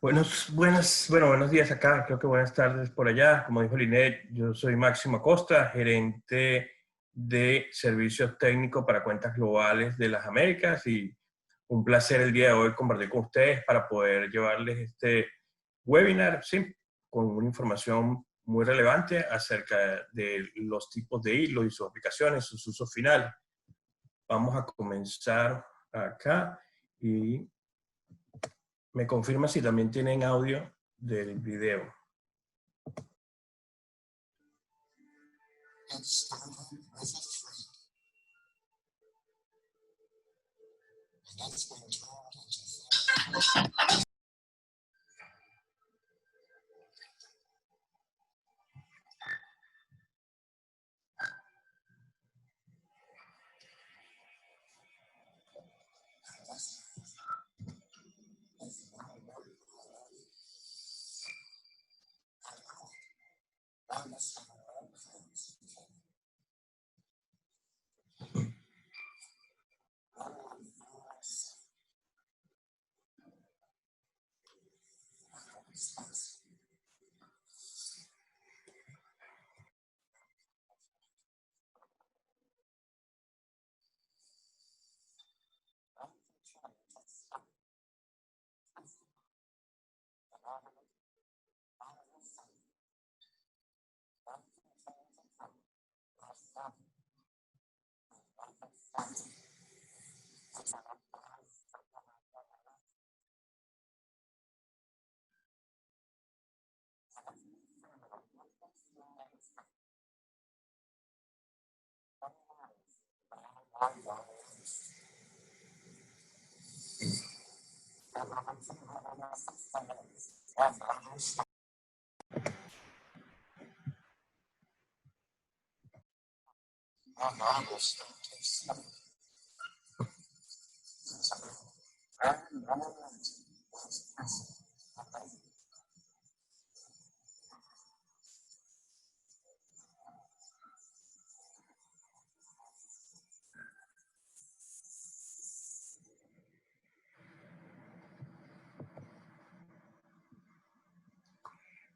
Buenos días acá, creo que buenas tardes por allá. Como dijo Linet, yo soy Máximo Acosta, gerente de servicios técnicos para cuentas globales de las Américas, y un placer el día de hoy compartir con ustedes para poder llevarles este webinar, sí, con una información muy relevante acerca de los tipos de hilo y sus aplicaciones, sus usos finales. Vamos a comenzar acá y me confirma si también tienen audio del video.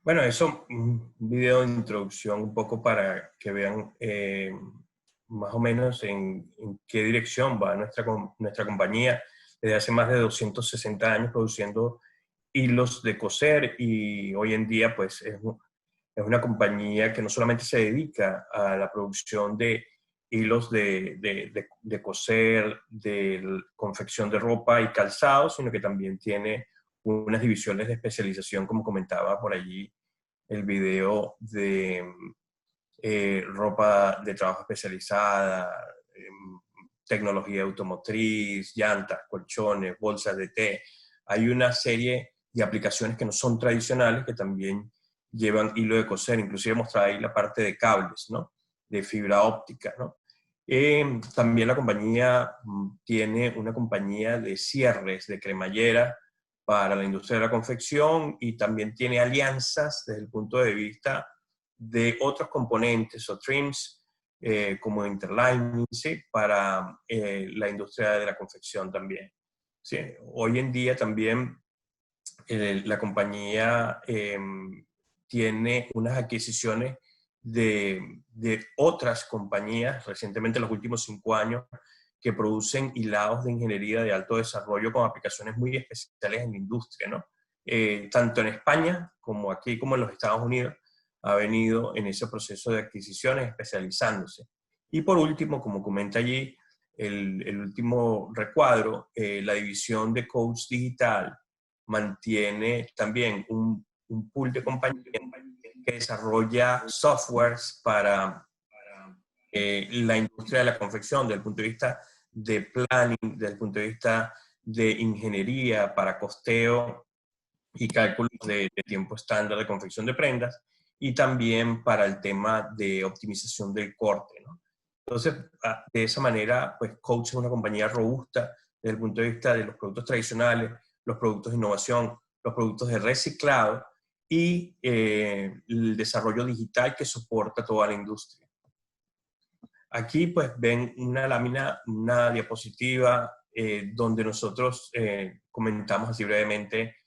Bueno, eso, un video de introducción un poco para que vean más o menos en qué dirección va nuestra compañía. Desde hace más de 260 años produciendo hilos de coser, y hoy en día pues es una compañía que no solamente se dedica a la producción de hilos de coser, de confección de ropa y calzado, sino que también tiene unas divisiones de especialización, como comentaba por allí el video, de ropa de trabajo especializada, tecnología automotriz, llantas, colchones, bolsas de té. Hay una serie de aplicaciones que no son tradicionales que también llevan hilo de coser. Inclusive mostraba ahí la parte de cables, ¿no? De fibra óptica, ¿no? También la compañía tiene una compañía de cierres, de cremallera para la industria de la confección, y también tiene alianzas desde el punto de vista de otros componentes o trims, como interlining, ¿sí? Para la industria de la confección también. ¿Sí? Hoy en día también la compañía tiene unas adquisiciones de otras compañías recientemente, en los últimos 5 años, que producen hilados de ingeniería de alto desarrollo con aplicaciones muy especiales en la industria, ¿no? Tanto en España como aquí, como en los Estados Unidos, ha venido en ese proceso de adquisiciones especializándose. Y por último, como comenta allí, el último recuadro, la división de Coach Digital mantiene también un pool de compañías que desarrolla softwares para la industria de la confección, desde el punto de vista de planning, desde el punto de vista de ingeniería, para costeo y cálculos de tiempo estándar de confección de prendas, y también para el tema de optimización del corte, ¿no? Entonces, de esa manera, pues Coach es una compañía robusta desde el punto de vista de los productos tradicionales, los productos de innovación, los productos de reciclado y el desarrollo digital que soporta toda la industria. Aquí pues ven una lámina, una diapositiva donde nosotros comentamos así brevemente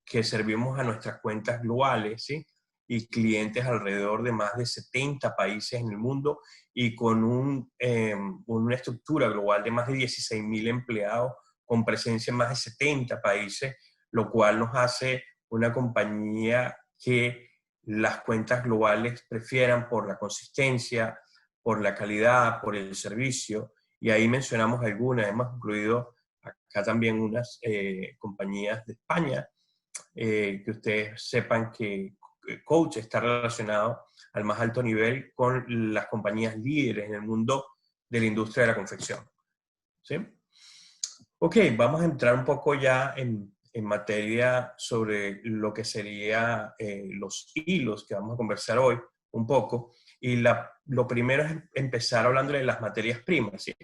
que servimos a nuestras cuentas globales, ¿sí? Y clientes alrededor de más de 70 países en el mundo y con una estructura global de más de 16.000 empleados con presencia en más de 70 países, lo cual nos hace una compañía que las cuentas globales prefieran por la consistencia, por la calidad, por el servicio, y ahí mencionamos algunas, hemos incluido acá también unas compañías de España, que ustedes sepan que Coach está relacionado al más alto nivel con las compañías líderes en el mundo de la industria de la confección. ¿Sí? Ok, vamos a entrar un poco ya en materia sobre lo que serían los hilos que vamos a conversar hoy un poco. Y lo primero es empezar hablando de las materias primas, ¿sí?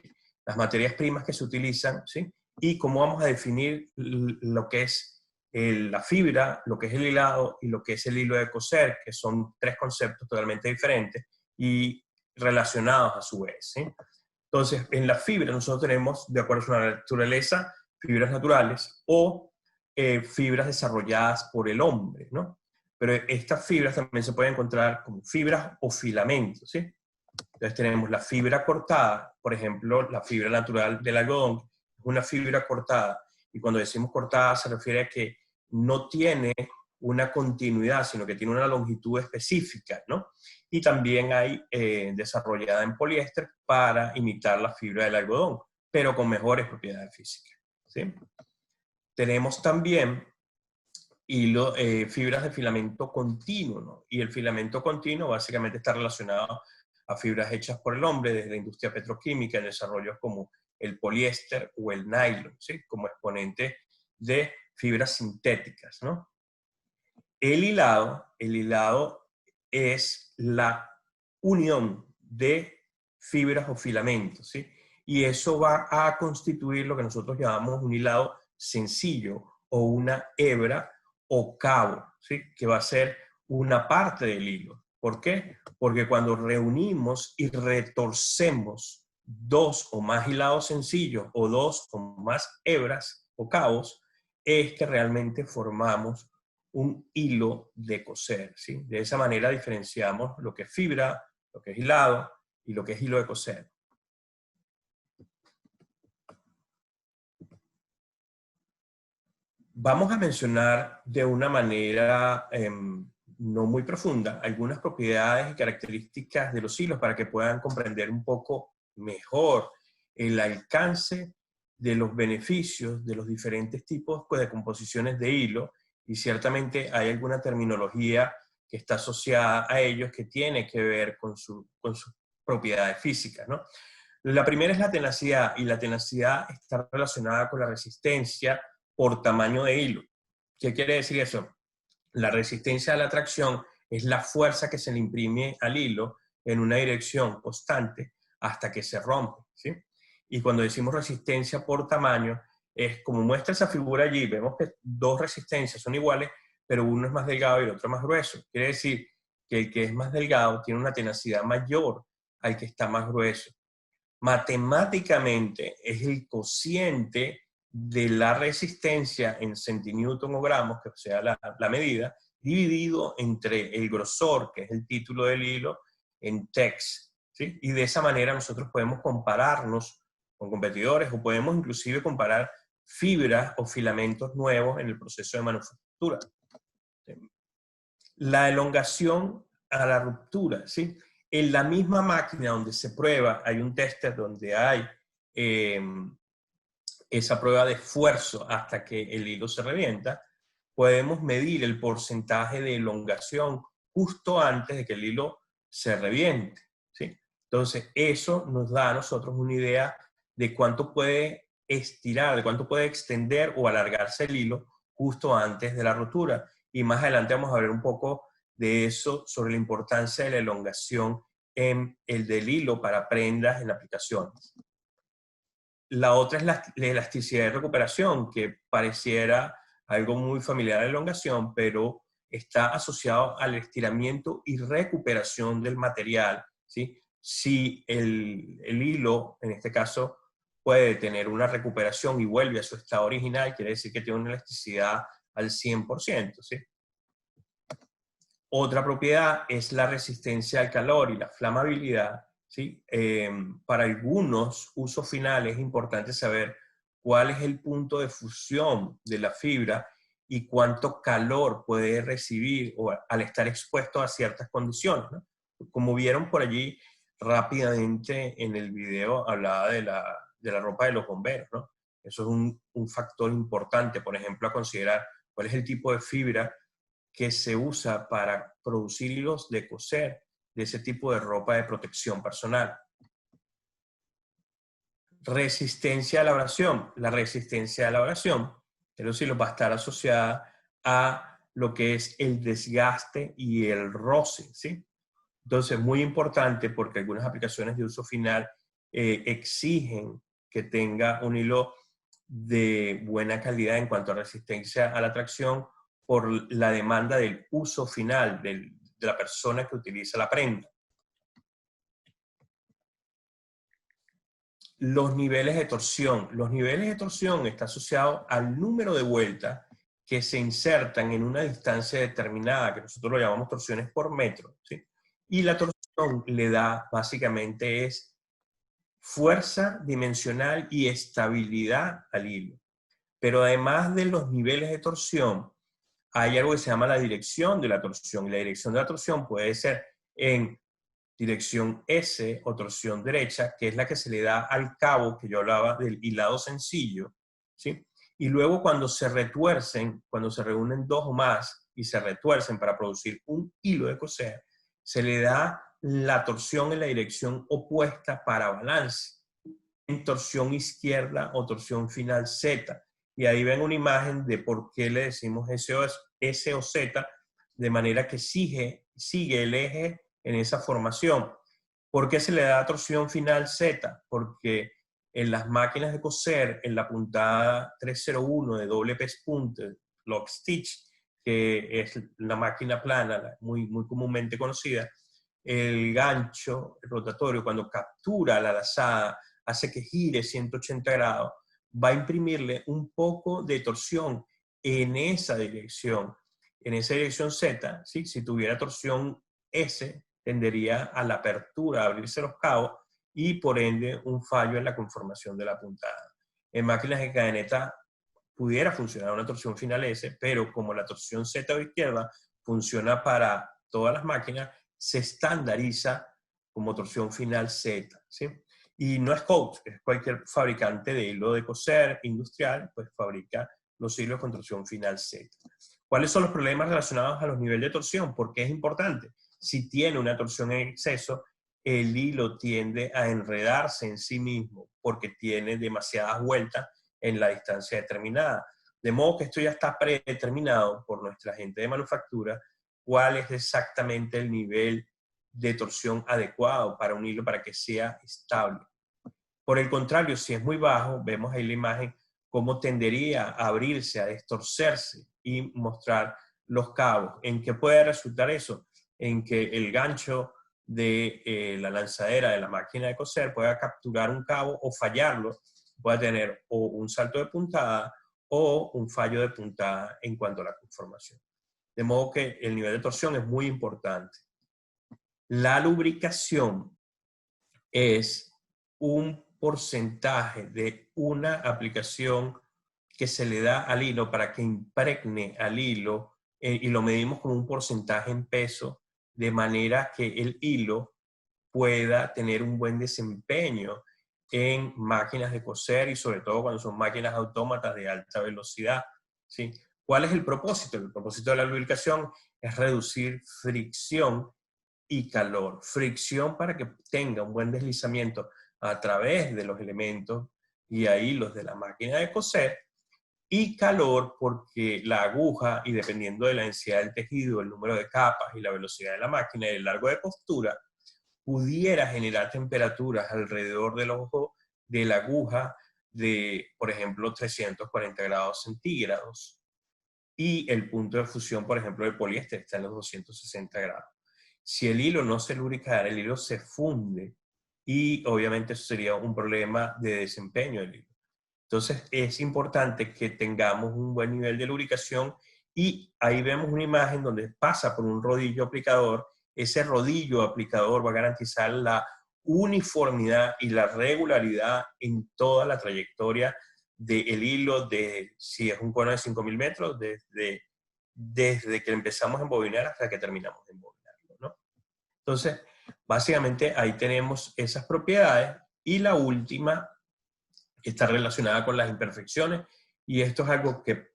Las materias primas que se utilizan, ¿sí? Y cómo vamos a definir lo que es la fibra, lo que es el hilado y lo que es el hilo de coser, que son tres conceptos totalmente diferentes y relacionados a su vez, ¿sí? Entonces, en la fibra nosotros tenemos, de acuerdo a su naturaleza, fibras naturales o fibras desarrolladas por el hombre, ¿no? Pero estas fibras también se pueden encontrar como fibras o filamentos, ¿sí? Entonces tenemos la fibra cortada, por ejemplo, la fibra natural del algodón, es una fibra cortada, y cuando decimos cortada se refiere a que no tiene una continuidad, sino que tiene una longitud específica, ¿no? Y también hay desarrollada en poliéster para imitar la fibra del algodón, pero con mejores propiedades físicas, ¿sí? Tenemos también fibras de filamento continuo, ¿no? Y el filamento continuo básicamente está relacionado a fibras hechas por el hombre desde la industria petroquímica en desarrollos como el poliéster o el nylon, ¿sí? Como exponente de fibras sintéticas, ¿no? El hilado es la unión de fibras o filamentos, ¿sí? Y eso va a constituir lo que nosotros llamamos un hilado sencillo o una hebra o cabo, ¿sí? Que va a ser una parte del hilo. ¿Por qué? Porque cuando reunimos y retorcemos dos o más hilados sencillos o dos o más hebras o cabos, es que realmente formamos un hilo de coser, ¿sí? De esa manera diferenciamos lo que es fibra, lo que es hilado y lo que es hilo de coser. Vamos a mencionar de una manera no muy profunda algunas propiedades y características de los hilos para que puedan comprender un poco mejor el alcance de los beneficios de los diferentes tipos de composiciones de hilo, y ciertamente hay alguna terminología que está asociada a ellos que tiene que ver con sus propiedades físicas, ¿no? La primera es la tenacidad, y la tenacidad está relacionada con la resistencia por tamaño de hilo. ¿Qué quiere decir eso? La resistencia a la tracción es la fuerza que se le imprime al hilo en una dirección constante hasta que se rompe, ¿sí? Y cuando decimos resistencia por tamaño, es como muestra esa figura allí, vemos que dos resistencias son iguales, pero uno es más delgado y el otro más grueso. Quiere decir que el que es más delgado tiene una tenacidad mayor al que está más grueso. Matemáticamente es el cociente de la resistencia en centinewton o gramos, que sea la medida, dividido entre el grosor, que es el título del hilo, en tex, ¿sí? Y de esa manera nosotros podemos compararnos con competidores o podemos inclusive comparar fibras o filamentos nuevos en el proceso de manufactura. La elongación a la ruptura, ¿sí? En la misma máquina donde se prueba, hay un tester donde hay esa prueba de esfuerzo hasta que el hilo se revienta, podemos medir el porcentaje de elongación justo antes de que el hilo se reviente, ¿sí? Entonces, eso nos da a nosotros una idea de cuánto puede estirar, de cuánto puede extender o alargarse el hilo justo antes de la rotura. Y más adelante vamos a ver un poco de eso, sobre la importancia de la elongación en el del hilo para prendas en aplicaciones. La otra es la elasticidad de recuperación, que pareciera algo muy familiar a la elongación, pero está asociado al estiramiento y recuperación del material, ¿sí? Si el hilo, en este caso, puede tener una recuperación y vuelve a su estado original, quiere decir que tiene una elasticidad al 100%, ¿sí? Otra propiedad es la resistencia al calor y la flamabilidad, ¿sí? Para algunos usos finales es importante saber cuál es el punto de fusión de la fibra y cuánto calor puede recibir al estar expuesto a ciertas condiciones, ¿no? Como vieron por allí rápidamente en el video, hablaba de la ropa de los bomberos, ¿no? Eso es un factor importante, por ejemplo, a considerar cuál es el tipo de fibra que se usa para producir hilos de coser de ese tipo de ropa de protección personal. Resistencia a la abrasión. La resistencia a la abrasión, es decir, va a estar asociada a lo que es el desgaste y el roce, ¿sí? Entonces, muy importante porque algunas aplicaciones de uso final exigen que tenga un hilo de buena calidad en cuanto a resistencia a la tracción por la demanda del uso final de la persona que utiliza la prenda. Los niveles de torsión. Los niveles de torsión están asociados al número de vueltas que se insertan en una distancia determinada, que nosotros lo llamamos torsiones por metro, ¿sí? Y la torsión le da, básicamente, es fuerza dimensional y estabilidad al hilo. Pero además de los niveles de torsión, hay algo que se llama la dirección de la torsión. Y la dirección de la torsión puede ser en dirección S o torsión derecha, que es la que se le da al cabo, que yo hablaba del hilado sencillo, ¿sí? Y luego cuando se retuercen, cuando se reúnen dos o más y se retuercen para producir un hilo de coser, se le da la torsión en la dirección opuesta para balance, en torsión izquierda o torsión final Z. Y ahí ven una imagen de por qué le decimos S o Z, de manera que sigue el eje en esa formación. ¿Por qué se le da torsión final Z? Porque en las máquinas de coser, en la puntada 301 de doble pespunte, lock stitch, que es la máquina plana, muy, muy comúnmente conocida, el gancho rotatorio, cuando captura la lazada, hace que gire 180 grados, va a imprimirle un poco de torsión en esa dirección Z, ¿sí? Si tuviera torsión S, tendería a la apertura, a abrirse los cabos y por ende un fallo en la conformación de la puntada. En máquinas de cadeneta pudiera funcionar una torsión final S, pero como la torsión Z o izquierda funciona para todas las máquinas, se estandariza como torsión final Z, ¿sí? Y no es Coach, es cualquier fabricante de hilo de coser industrial, pues fabrica los hilos con torsión final Z. ¿Cuáles son los problemas relacionados a los niveles de torsión? Porque es importante. Si tiene una torsión en exceso, el hilo tiende a enredarse en sí mismo porque tiene demasiadas vueltas en la distancia determinada. De modo que esto ya está predeterminado por nuestra gente de manufactura, cuál es exactamente el nivel de torsión adecuado para un hilo para que sea estable. Por el contrario, si es muy bajo, vemos ahí la imagen cómo tendería a abrirse, a distorcerse y mostrar los cabos. ¿En qué puede resultar eso? En que el gancho de la lanzadera de la máquina de coser pueda capturar un cabo o fallarlo, pueda tener o un salto de puntada o un fallo de puntada en cuanto a la conformación. De modo que el nivel de torsión es muy importante. La lubricación es un porcentaje de una aplicación que se le da al hilo para que impregne al hilo y lo medimos como un porcentaje en peso, de manera que el hilo pueda tener un buen desempeño en máquinas de coser y sobre todo cuando son máquinas autómatas de alta velocidad, ¿sí? ¿Cuál es el propósito? El propósito de la lubricación es reducir fricción y calor. Fricción para que tenga un buen deslizamiento a través de los elementos y a hilos de la máquina de coser, y calor porque la aguja, y dependiendo de la densidad del tejido, el número de capas y la velocidad de la máquina y el largo de costura, pudiera generar temperaturas alrededor del ojo de la aguja de, por ejemplo, 340 grados centígrados. Y el punto de fusión, por ejemplo, del poliéster está en los 260 grados. Si el hilo no se lubricara, el hilo se funde y obviamente eso sería un problema de desempeño del hilo. Entonces es importante que tengamos un buen nivel de lubricación y ahí vemos una imagen donde pasa por un rodillo aplicador. Ese rodillo aplicador va a garantizar la uniformidad y la regularidad en toda la trayectoria del hilo, si es un cono de 5.000 metros, desde que empezamos a embobinar hasta que terminamos de embobinarlo, ¿no? Entonces, básicamente ahí tenemos esas propiedades y la última está relacionada con las imperfecciones y esto es algo que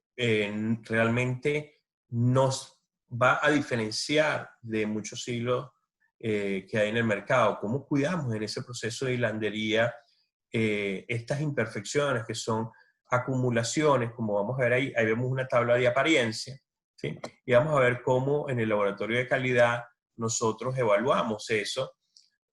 realmente nos va a diferenciar de muchos hilos que hay en el mercado. ¿Cómo cuidamos en ese proceso de hilandería estas imperfecciones que son acumulaciones? Como vamos a ver ahí vemos una tabla de apariencia, ¿sí? Y vamos a ver cómo en el laboratorio de calidad nosotros evaluamos eso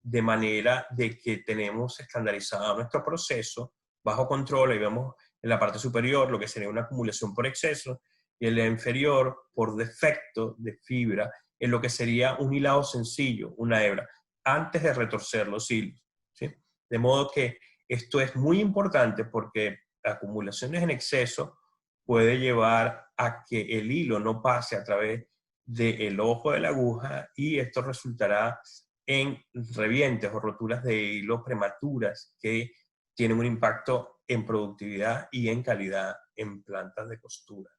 de manera de que tenemos estandarizado nuestro proceso bajo control. Ahí vemos en la parte superior lo que sería una acumulación por exceso y en la inferior por defecto de fibra en lo que sería un hilado sencillo, una hebra, antes de retorcer los hilos, ¿sí? De modo que esto es muy importante porque acumulaciones en exceso puede llevar a que el hilo no pase a través del ojo de la aguja y esto resultará en revientes o roturas de hilo prematuras que tienen un impacto en productividad y en calidad en plantas de costura.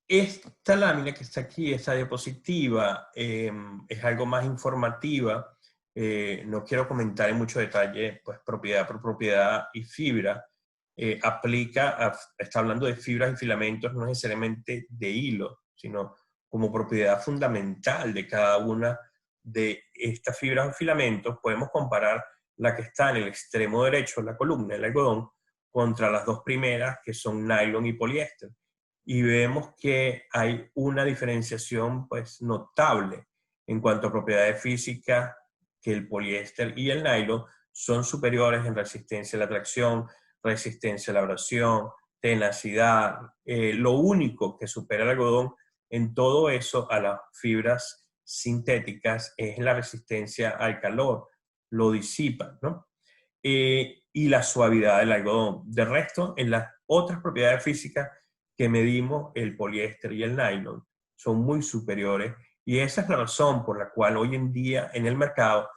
Esta lámina que está aquí, esta diapositiva, es algo más informativa. No quiero comentar en mucho detalle, pues propiedad por propiedad y fibra. Está hablando de fibras y filamentos, no necesariamente de hilo, sino como propiedad fundamental de cada una de estas fibras o filamentos. Podemos comparar la que está en el extremo derecho de la columna, el algodón, contra las dos primeras, que son nylon y poliéster. Y vemos que hay una diferenciación pues notable en cuanto a propiedades físicas, que el poliéster y el nylon son superiores en resistencia a la tracción, resistencia a la abrasión, tenacidad. Lo único que supera el algodón en todo eso a las fibras sintéticas es la resistencia al calor, lo disipa, ¿no? Y la suavidad del algodón. De resto, en las otras propiedades físicas que medimos, el poliéster y el nylon son muy superiores y esa es la razón por la cual hoy en día en el mercado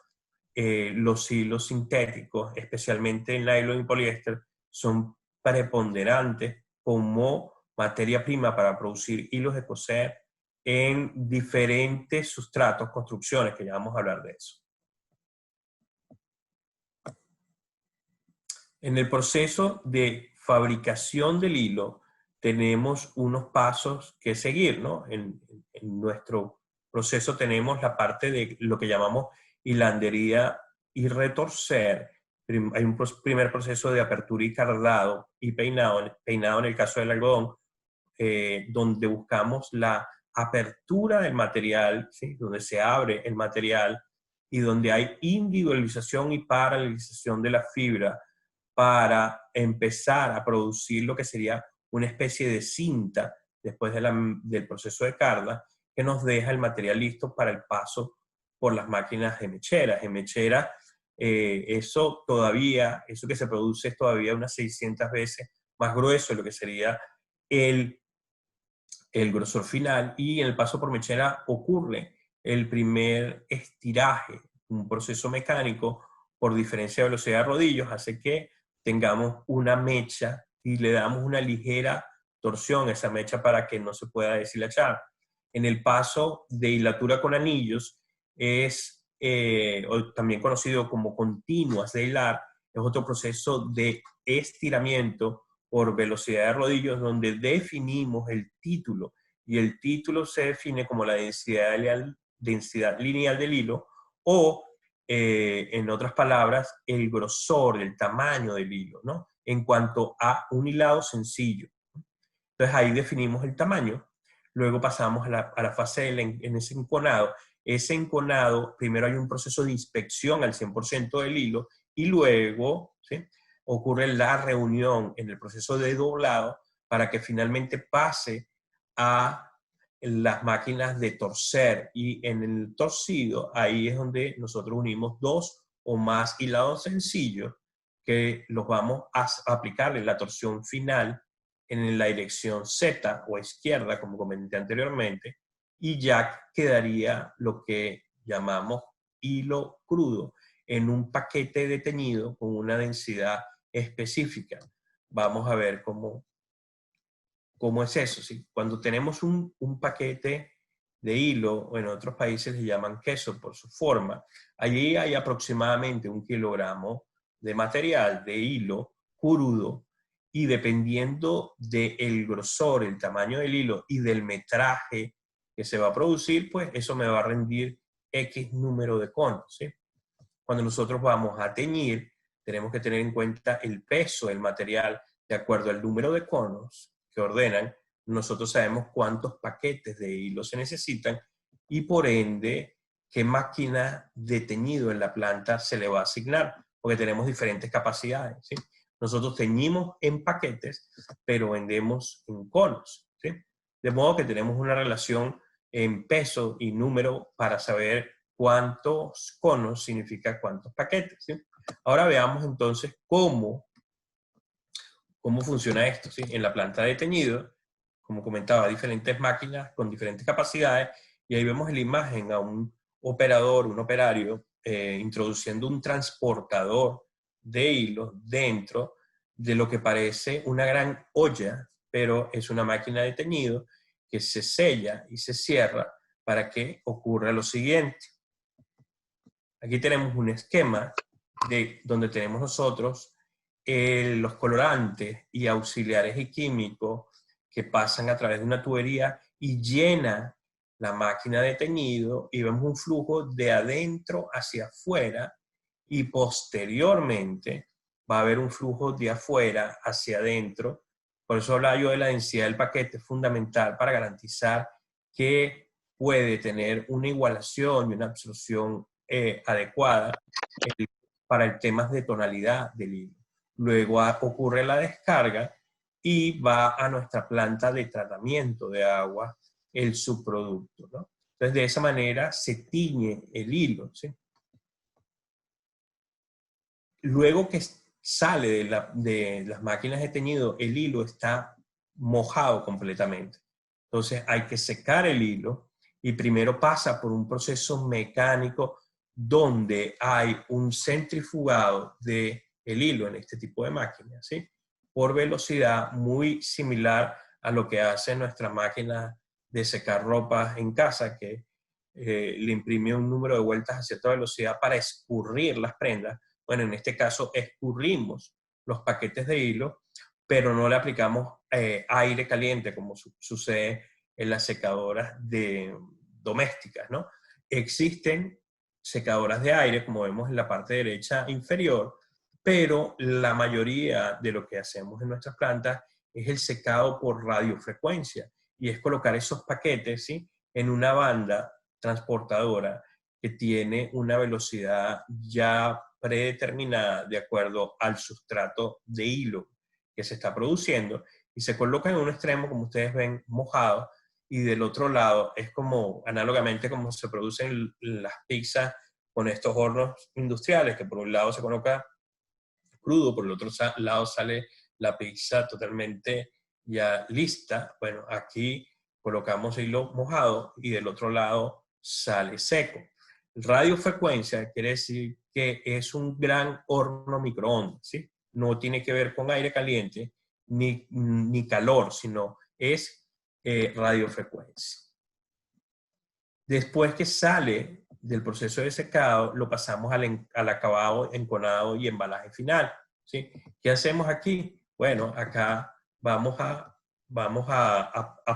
los hilos sintéticos, especialmente el nylon y poliéster, son preponderantes como materia prima para producir hilos de coser en diferentes sustratos, construcciones, que ya vamos a hablar de eso. En el proceso de fabricación del hilo tenemos unos pasos que seguir, ¿no? En nuestro proceso tenemos la parte de lo que llamamos hilandería y retorcer. Hay un primer proceso de apertura y cardado y peinado en el caso del algodón, donde buscamos la apertura del material, ¿sí? Donde se abre el material y donde hay individualización y paralelización de la fibra para empezar a producir lo que sería una especie de cinta después del proceso de carga que nos deja el material listo para el paso por las máquinas de mecheras. En mechera, eso que se produce es todavía unas 600 veces más grueso de lo que sería el grosor final, y en el paso por mechera ocurre el primer estiraje, un proceso mecánico por diferencia de velocidad de rodillos, hace que tengamos una mecha y le damos una ligera torsión a esa mecha para que no se pueda deshilachar. En el paso de hilatura con anillos, también conocido como continuas de hilar, es otro proceso de estiramiento por velocidad de rodillos, donde definimos el título, y el título se define como la densidad lineal del hilo, o en otras palabras, el grosor, el tamaño del hilo, ¿no? En cuanto a un hilado sencillo. Entonces ahí definimos el tamaño, luego pasamos a la fase en ese enconado. Ese enconado, primero hay un proceso de inspección al 100% del hilo, y luego, ¿sí?, ocurre la reunión en el proceso de doblado para que finalmente pase a las máquinas de torcer, y en el torcido ahí es donde nosotros unimos dos o más hilados sencillos que los vamos a aplicarle la torsión final en la dirección Z o izquierda, como comenté anteriormente, y ya quedaría lo que llamamos hilo crudo en un paquete de teñido con una densidad específica. Vamos a ver cómo es eso. ¿Sí? Cuando tenemos un paquete de hilo, o en otros países le llaman queso por su forma, allí hay aproximadamente 1 kilogramo de material de hilo crudo, y dependiendo del grosor, el tamaño del hilo y del metraje que se va a producir, pues eso me va a rendir X número de conos. ¿Sí? Cuando nosotros vamos a teñir, tenemos que tener en cuenta el peso del material de acuerdo al número de conos que ordenan. Nosotros sabemos cuántos paquetes de hilo se necesitan y por ende qué máquina de teñido en la planta se le va a asignar, porque tenemos diferentes capacidades. ¿Sí? Nosotros teñimos en paquetes, pero vendemos en conos. ¿Sí? De modo que tenemos una relación en peso y número para saber cuántos conos significa cuántos paquetes. ¿Sí? Ahora veamos entonces cómo funciona esto. ¿Sí? En la planta de teñido, como comentaba, diferentes máquinas con diferentes capacidades, y ahí vemos en la imagen a un operador, un operario, introduciendo un transportador de hilo dentro de lo que parece una gran olla, pero es una máquina de teñido que se sella y se cierra para que ocurra lo siguiente. Aquí tenemos un esquema donde tenemos nosotros los colorantes y auxiliares y químicos que pasan a través de una tubería y llena la máquina de teñido, y vemos un flujo de adentro hacia afuera, y posteriormente va a haber un flujo de afuera hacia adentro. Por eso hablaba yo de la densidad del paquete, fundamental para garantizar que puede tener una igualación y una absorción adecuada para el tema de tonalidad del hilo. Luego ocurre la descarga y va a nuestra planta de tratamiento de agua el subproducto, ¿no? Entonces, de esa manera se tiñe el hilo, ¿sí? Luego que sale de las máquinas de teñido, el hilo está mojado completamente. Entonces, hay que secar el hilo, y primero pasa por un proceso mecánico donde hay un centrifugado del hilo en este tipo de máquinas, ¿sí? Por velocidad, muy similar a lo que hace nuestra máquina de secar ropa en casa, que le imprime un número de vueltas a cierta velocidad para escurrir las prendas. Bueno, en este caso escurrimos los paquetes de hilo, pero no le aplicamos aire caliente como sucede en las secadoras domésticas, ¿no? Existen secadoras de aire, como vemos en la parte derecha inferior, pero la mayoría de lo que hacemos en nuestras plantas es el secado por radiofrecuencia, y es colocar esos paquetes, ¿sí?, en una banda transportadora que tiene una velocidad ya predeterminada de acuerdo al sustrato de hilo que se está produciendo, y se coloca en un extremo, como ustedes ven, mojado, y del otro lado es como análogamente como se producen las pizzas con estos hornos industriales, que por un lado se coloca crudo, por el otro lado sale la pizza totalmente ya lista. Bueno, aquí colocamos hilo mojado y del otro lado sale seco. Radiofrecuencia quiere decir que es un gran horno microondas, ¿sí? No tiene que ver con aire caliente ni calor, sino es radiofrecuencia. Después que sale del proceso de secado, lo pasamos al acabado, enconado y embalaje final, ¿sí? ¿Qué hacemos aquí? Bueno, acá vamos a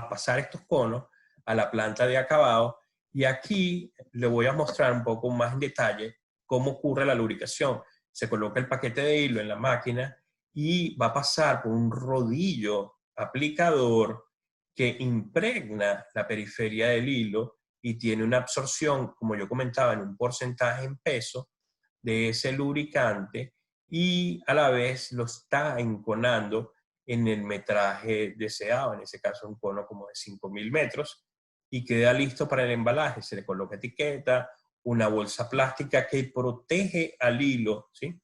pasar estos conos a la planta de acabado, y aquí le voy a mostrar un poco más en detalle cómo ocurre la lubricación. Se coloca el paquete de hilo en la máquina y va a pasar por un rodillo aplicador que impregna la periferia del hilo y tiene una absorción, como yo comentaba, en un porcentaje en peso de ese lubricante, y a la vez lo está enconando en el metraje deseado, en ese caso un cono como de 5.000 metros, y queda listo para el embalaje. Se le coloca etiqueta, una bolsa plástica que protege al hilo, ¿sí?,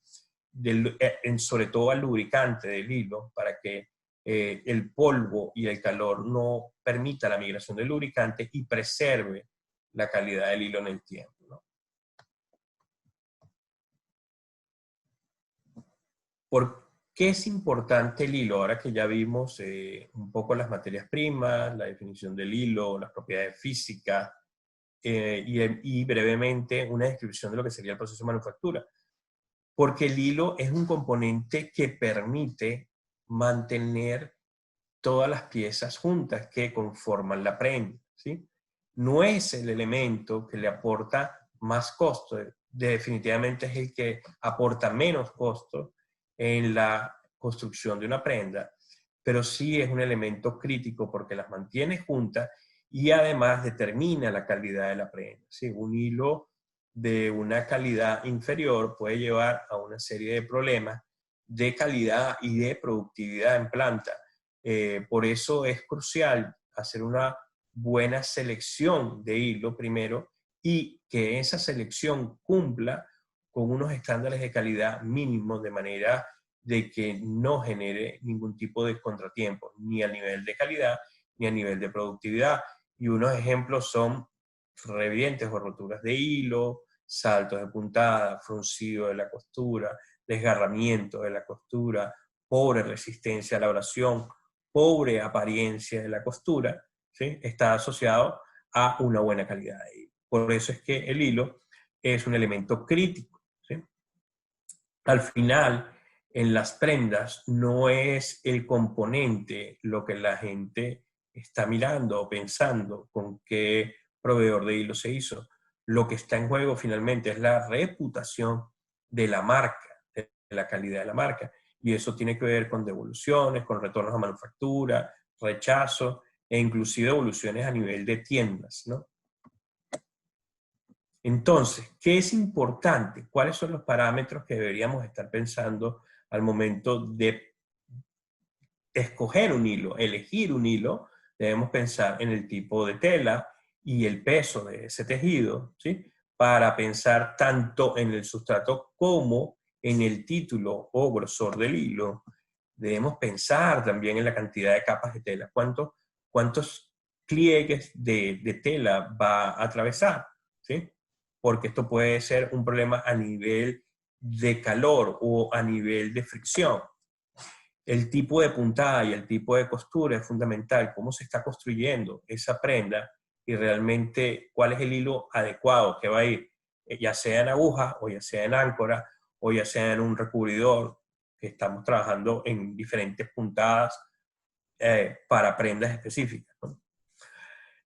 sobre todo al lubricante del hilo, para que el polvo y el calor no permita la migración del lubricante y preserve la calidad del hilo en el tiempo, ¿no? ¿Por qué es importante el hilo? Ahora que ya vimos un poco las materias primas, la definición del hilo, las propiedades físicas, y brevemente una descripción de lo que sería el proceso de manufactura. Porque el hilo es un componente que permite mantener todas las piezas juntas que conforman la prenda, ¿sí? No es el elemento que le aporta más costo, definitivamente es el que aporta menos costo en la construcción de una prenda, pero sí es un elemento crítico porque las mantiene juntas y además determina la calidad de la prenda, ¿sí? Un hilo de una calidad inferior puede llevar a una serie de problemas de calidad y de productividad en planta. Por eso es crucial hacer una buena selección de hilo primero y que esa selección cumpla con unos estándares de calidad mínimos de manera de que no genere ningún tipo de contratiempo, ni a nivel de calidad ni a nivel de productividad. Y unos ejemplos son revientes o roturas de hilo, saltos de puntada, fruncido de la costura, desgarramiento de la costura, pobre resistencia a la abrasión, pobre apariencia de la costura, ¿sí? Está asociado a una buena calidad de hilo. Por eso es que el hilo es un elemento crítico, ¿sí? Al final, en las prendas no es el componente lo que la gente está mirando o pensando con qué proveedor de hilo se hizo. Lo que está en juego finalmente es la reputación de la marca, de la calidad de la marca. Y eso tiene que ver con devoluciones, con retornos a manufactura, rechazo e inclusive devoluciones a nivel de tiendas, ¿no? Entonces, ¿qué es importante? ¿Cuáles son los parámetros que deberíamos estar pensando al momento de escoger un hilo, elegir un hilo? Debemos pensar en el tipo de tela y el peso de ese tejido, ¿sí? Para pensar tanto en el sustrato como en el título o grosor del hilo. Debemos pensar también en la cantidad de capas de tela. ¿Cuántos pliegues de tela va a atravesar? ¿Sí? Porque esto puede ser un problema a nivel de calor o a nivel de fricción. El tipo de puntada y el tipo de costura es fundamental, cómo se está construyendo esa prenda y realmente cuál es el hilo adecuado que va a ir, ya sea en aguja o ya sea en áncora o ya sea en un recubridor, que estamos trabajando en diferentes puntadas para prendas específicas, ¿no?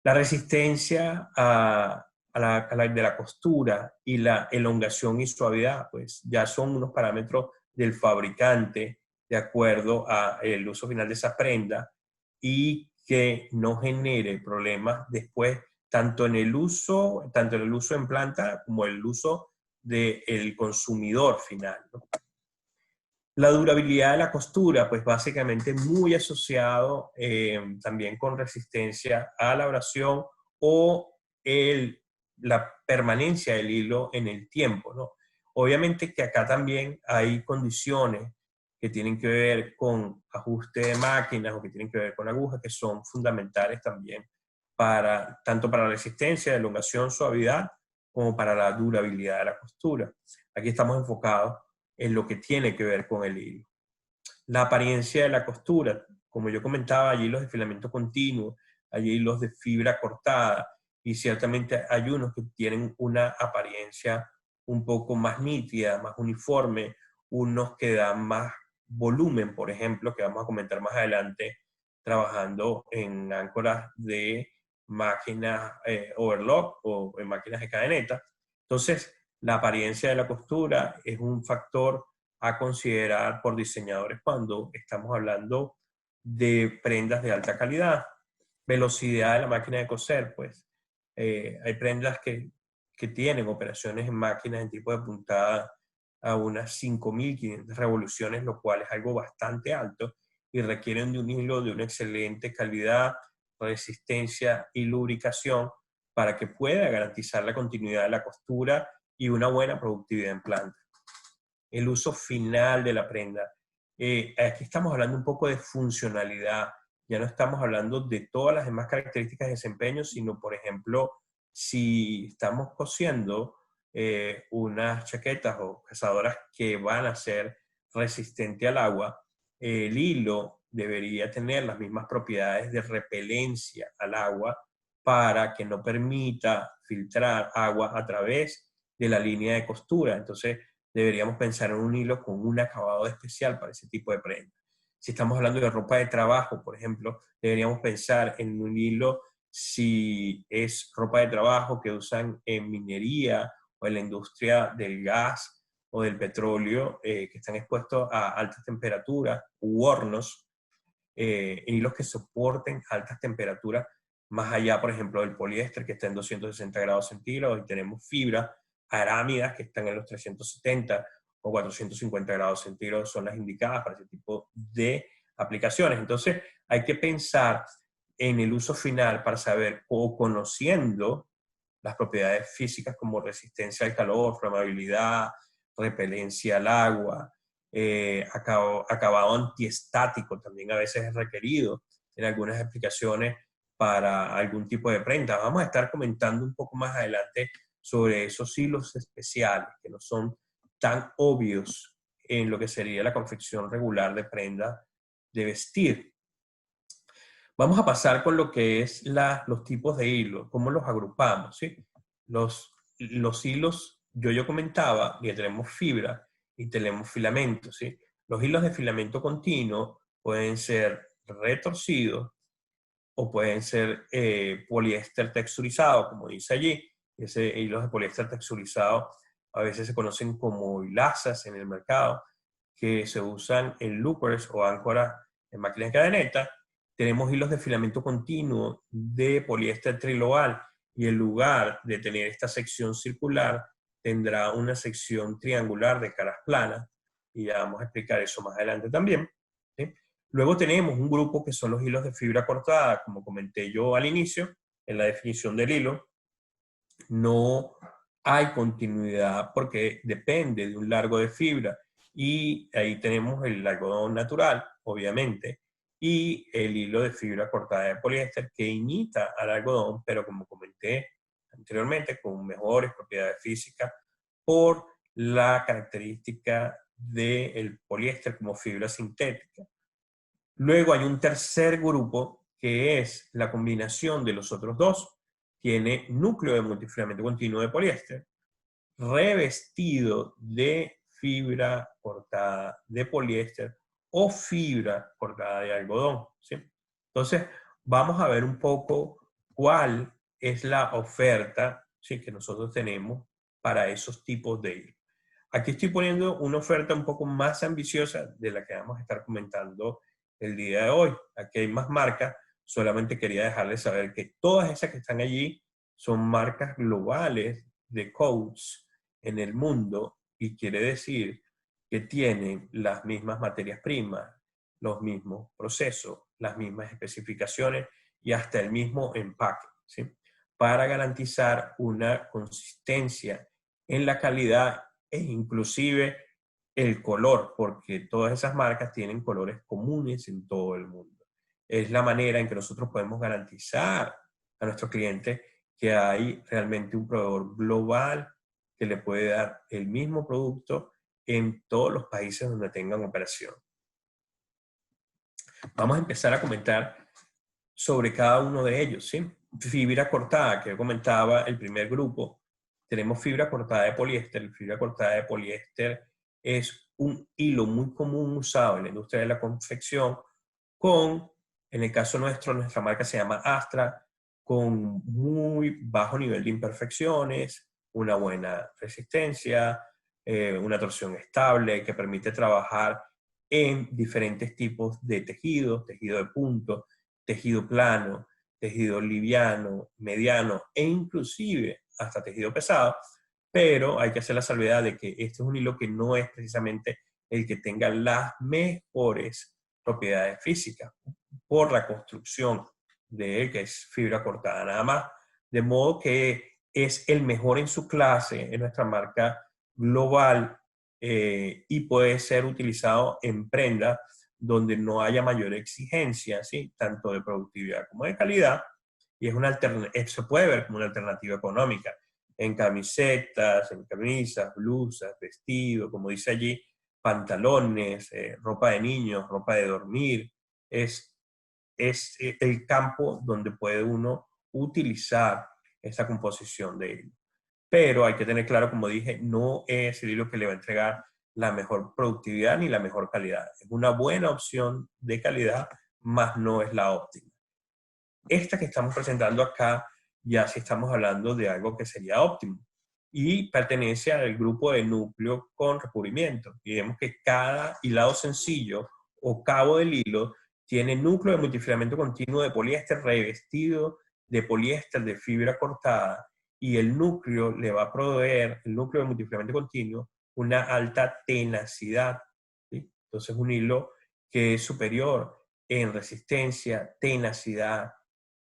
La resistencia de la costura y la elongación y suavidad, pues ya son unos parámetros del fabricante de acuerdo al uso final de esa prenda y que no genere problemas después tanto en el uso en planta como el uso del consumidor final, ¿no? La durabilidad de la costura, pues básicamente muy asociado también con resistencia a la abrasión o la permanencia del hilo en el tiempo, ¿no? Obviamente que acá también hay condiciones que tienen que ver con ajuste de máquinas o que tienen que ver con agujas que son fundamentales también tanto para la resistencia, elongación, suavidad, como para la durabilidad de la costura. Aquí estamos enfocados en lo que tiene que ver con el hilo. La apariencia de la costura, como yo comentaba, hay hilos de filamento continuo, hay hilos de fibra cortada y ciertamente hay unos que tienen una apariencia un poco más nítida, más uniforme, unos que dan más volumen, por ejemplo, que vamos a comentar más adelante, trabajando en áncoras de máquinas overlock o en máquinas de cadeneta. Entonces, la apariencia de la costura es un factor a considerar por diseñadores cuando estamos hablando de prendas de alta calidad. Velocidad de la máquina de coser, pues hay prendas que tienen operaciones en máquinas en tipo de puntada a unas 5.500 revoluciones, lo cual es algo bastante alto y requieren de un hilo de una excelente calidad, resistencia y lubricación para que pueda garantizar la continuidad de la costura y una buena productividad en planta. el uso final de la prenda. Aquí estamos hablando un poco de funcionalidad, ya no estamos hablando de todas las demás características de desempeño, sino, por ejemplo, si estamos cosiendo unas chaquetas o cazadoras que van a ser resistentes al agua, el hilo debería tener las mismas propiedades de repelencia al agua para que no permita filtrar agua a través de la línea de costura. Entonces, deberíamos pensar en un hilo con un acabado especial para ese tipo de prenda. Si estamos hablando de ropa de trabajo, por ejemplo, deberíamos pensar en un hilo si es ropa de trabajo que usan en minería o en la industria del gas o del petróleo, que están expuestos a altas temperaturas u hornos, hilos que soporten altas temperaturas, más allá, por ejemplo, del poliéster, que está en 260 grados centígrados, y tenemos fibras arámidas que están en los 370 o 450 grados centígrados, son las indicadas para ese tipo de aplicaciones. Entonces, hay que pensar en el uso final para saber, o conociendo las propiedades físicas como resistencia al calor, flamabilidad, repelencia al agua, acabado antiestático también a veces es requerido en algunas aplicaciones para algún tipo de prenda. Vamos a estar comentando un poco más adelante sobre esos hilos especiales que no son tan obvios en lo que sería la confección regular de prenda de vestir. Vamos a pasar con lo que es los tipos de hilos, cómo los agrupamos, ¿sí? Los hilos, yo comentaba, que tenemos fibra y tenemos filamento, ¿sí? Los hilos de filamento continuo pueden ser retorcidos o pueden ser poliéster texturizado, como dice allí. Ese hilos de poliéster texturizado a veces se conocen como hilazas en el mercado, que se usan en loopers o áncoras en máquinas de cadeneta. Tenemos hilos de filamento continuo de poliéster triloal, y en lugar de tener esta sección circular, tendrá una sección triangular de caras planas, y ya vamos a explicar eso más adelante también, ¿sí? Luego tenemos un grupo que son los hilos de fibra cortada, como comenté yo al inicio, en la definición del hilo. No hay continuidad porque depende de un largo de fibra, y ahí tenemos el algodón natural, obviamente, y el hilo de fibra cortada de poliéster que imita al algodón, pero como comenté anteriormente, con mejores propiedades físicas por la característica del poliéster como fibra sintética. Luego hay un tercer grupo que es la combinación de los otros dos. Tiene núcleo de multifilamento continuo de poliéster revestido de fibra cortada de poliéster o fibra cortada de algodón, ¿sí? Entonces, vamos a ver un poco cuál es la oferta, ¿sí?, que nosotros tenemos para esos tipos de hilo. Aquí estoy poniendo una oferta un poco más ambiciosa de la que vamos a estar comentando el día de hoy. Aquí hay más marcas, solamente quería dejarles saber que todas esas que están allí son marcas globales de coats en el mundo, y quiere decir que tienen las mismas materias primas, los mismos procesos, las mismas especificaciones y hasta el mismo empaque, ¿sí?, para garantizar una consistencia en la calidad e inclusive el color, porque todas esas marcas tienen colores comunes en todo el mundo. Es la manera en que nosotros podemos garantizar a nuestros clientes que hay realmente un proveedor global que le puede dar el mismo producto en todos los países donde tengan operación. Vamos a empezar a comentar sobre cada uno de ellos, ¿sí? Fibra cortada, que yo comentaba, el primer grupo. Tenemos fibra cortada de poliéster. Fibra cortada de poliéster es un hilo muy común usado en la industria de la confección en el caso nuestro, nuestra marca se llama Astra, con muy bajo nivel de imperfecciones, una buena resistencia, una torsión estable que permite trabajar en diferentes tipos de tejidos, tejido de punto, tejido plano, tejido liviano, mediano e inclusive hasta tejido pesado, pero hay que hacer la salvedad de que este es un hilo que no es precisamente el que tenga las mejores propiedades físicas por la construcción de él, que es fibra cortada nada más, de modo que es el mejor en su clase en nuestra marca global y puede ser utilizado en prendas donde no haya mayor exigencia, ¿sí? Tanto de productividad como de calidad, y es se puede ver como una alternativa económica en camisetas, en camisas, blusas, vestidos, como dice allí, pantalones, ropa de niños, ropa de dormir. Es el campo donde puede uno utilizar esa composición de hilo. Pero hay que tener claro, como dije, no es el hilo que le va a entregar la mejor productividad ni la mejor calidad. Es una buena opción de calidad, más no es la óptima. Esta que estamos presentando acá, ya sí estamos hablando de algo que sería óptimo y pertenece al grupo de núcleo con recubrimiento. Y vemos que cada hilado sencillo o cabo del hilo tiene núcleo de multifilamento continuo de poliéster revestido de poliéster de fibra cortada, y el núcleo le va a proveer, el núcleo de multifilamento continuo, una alta tenacidad, ¿sí? Entonces un hilo que es superior en resistencia, tenacidad,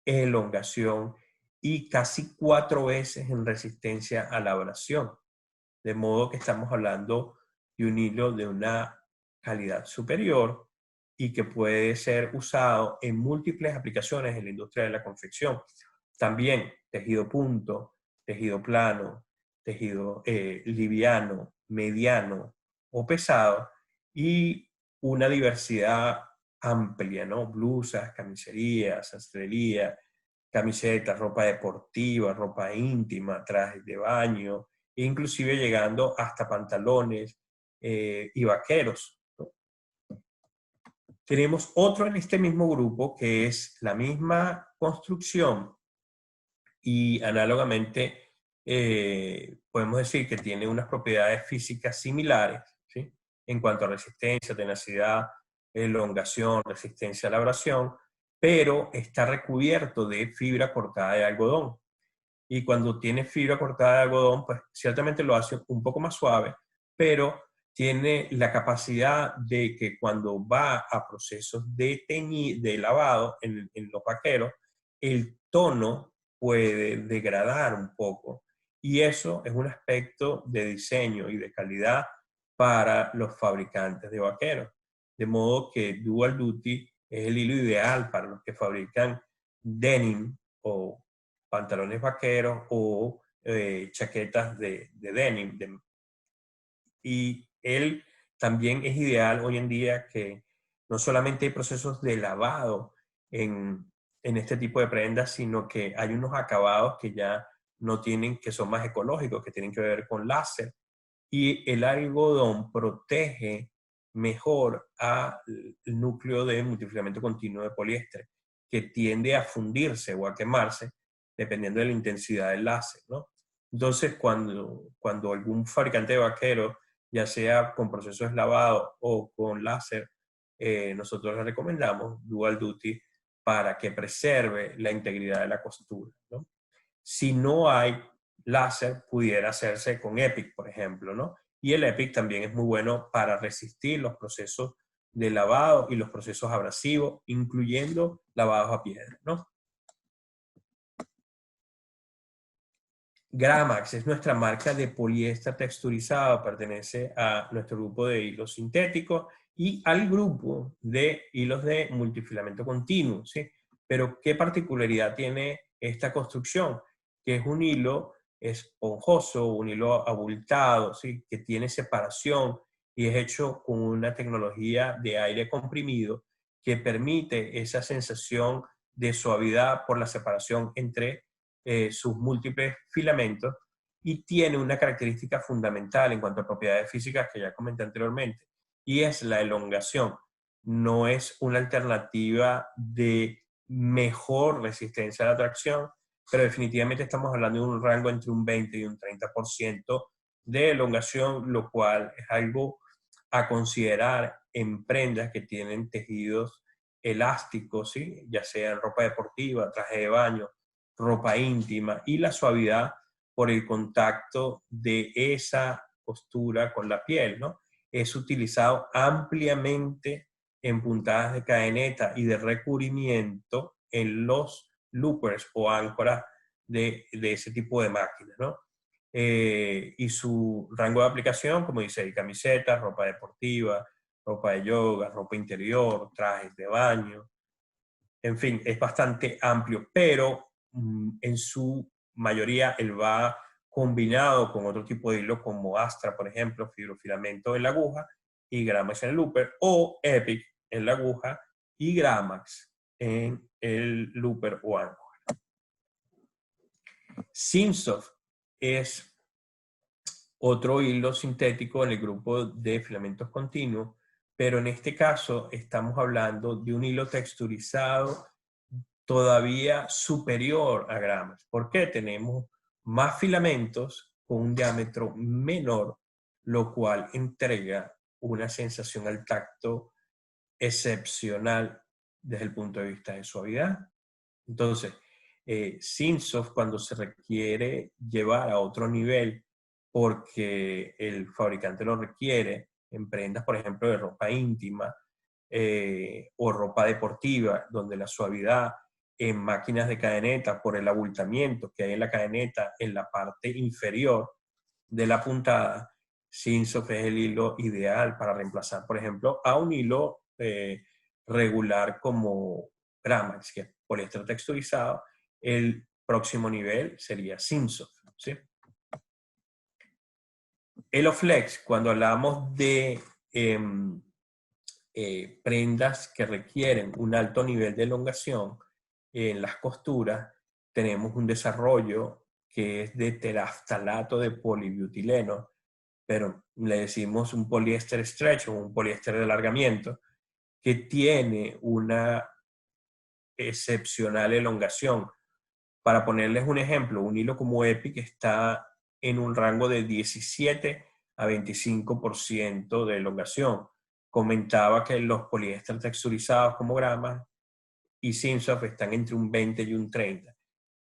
elongación y casi 4 veces en resistencia a la abrasión. De modo que estamos hablando de un hilo de una calidad superior y que puede ser usado en múltiples aplicaciones en la industria de la confección. También tejido punto, tejido plano, tejido liviano, mediano o pesado, y una diversidad amplia, ¿no? Blusas, camiserías, sastrería, camisetas, ropa deportiva, ropa íntima, trajes de baño, inclusive llegando hasta pantalones y vaqueros, ¿no? Tenemos otro en este mismo grupo que es la misma construcción y análogamente podemos decir que tiene unas propiedades físicas similares, ¿sí? En cuanto a resistencia, tenacidad, elongación, resistencia a la abrasión, pero está recubierto de fibra cortada de algodón. Y cuando tiene fibra cortada de algodón, pues ciertamente lo hace un poco más suave, pero tiene la capacidad de que cuando va a procesos de lavado en los vaqueros, el tono puede degradar un poco. Y eso es un aspecto de diseño y de calidad para los fabricantes de vaqueros. De modo que Dual Duty es el hilo ideal para los que fabrican denim o pantalones vaqueros o chaquetas de denim. Y él también es ideal hoy en día que no solamente hay procesos de lavado en este tipo de prendas, sino que hay unos acabados que ya no tienen, que son más ecológicos, que tienen que ver con láser. Y el algodón protege mejor al núcleo de multifilamento continuo de poliéster, que tiende a fundirse o a quemarse dependiendo de la intensidad del láser, ¿no? Entonces, cuando algún fabricante de vaquero, ya sea con procesos de lavado o con láser, nosotros le recomendamos Dual Duty para que preserve la integridad de la costura, ¿no? Si no hay láser, pudiera hacerse con EPIC, por ejemplo, ¿no? Y el EPIC también es muy bueno para resistir los procesos de lavado y los procesos abrasivos, incluyendo lavados a piedra, ¿no? Gramax es nuestra marca de poliéster texturizado, pertenece a nuestro grupo de hilos sintéticos y al grupo de hilos de multifilamento continuo, ¿sí? Pero ¿qué particularidad tiene esta construcción? Que es un hilo esponjoso, un hilo abultado, ¿sí? Que tiene separación y es hecho con una tecnología de aire comprimido que permite esa sensación de suavidad por la separación entre sus múltiples filamentos, y tiene una característica fundamental en cuanto a propiedades físicas que ya comenté anteriormente, y es la elongación. No es una alternativa de mejor resistencia a la tracción, pero definitivamente estamos hablando de un rango entre un 20 y un 30% de elongación, lo cual es algo a considerar en prendas que tienen tejidos elásticos, ¿sí? Ya sea en ropa deportiva, traje de baño, ropa íntima, y la suavidad por el contacto de esa costura con la piel, ¿no? Es utilizado ampliamente en puntadas de cadeneta y de recubrimiento en los loopers o áncoras de ese tipo de máquinas, ¿no? y su rango de aplicación, como dice, hay camisetas, ropa deportiva, ropa de yoga, ropa interior, trajes de baño, en fin, es bastante amplio, pero en su mayoría él va combinado con otro tipo de hilo como Astra, por ejemplo, fibrofilamento en la aguja y Gramax en el looper, o Epic en la aguja y Gramax en el looper o ancla. Simsoft es otro hilo sintético en el grupo de filamentos continuos, pero en este caso estamos hablando de un hilo texturizado todavía superior a Gramax. ¿Por qué? Tenemos más filamentos con un diámetro menor, lo cual entrega una sensación al tacto excepcional desde el punto de vista de suavidad. Entonces, Simsoft, cuando se requiere llevar a otro nivel porque el fabricante lo requiere, en prendas, por ejemplo, de ropa íntima o ropa deportiva, donde la suavidad en máquinas de cadeneta por el abultamiento que hay en la cadeneta en la parte inferior de la puntada, Simsoft es el hilo ideal para reemplazar, por ejemplo, a un hilo regular como Gramax, que es poliéster texturizado. El próximo nivel sería Simsoft, ¿sí? Eloflex, cuando hablamos de prendas que requieren un alto nivel de elongación en las costuras, tenemos un desarrollo que es de teraftalato de polibutileno, pero le decimos un poliéster stretch o un poliéster de alargamiento, que tiene una excepcional elongación. Para ponerles un ejemplo, un hilo como Epic está en un rango de 17 a 25% de elongación. Comentaba que los poliéster texturizados como Gramax y Simsoft están entre un 20 y un 30.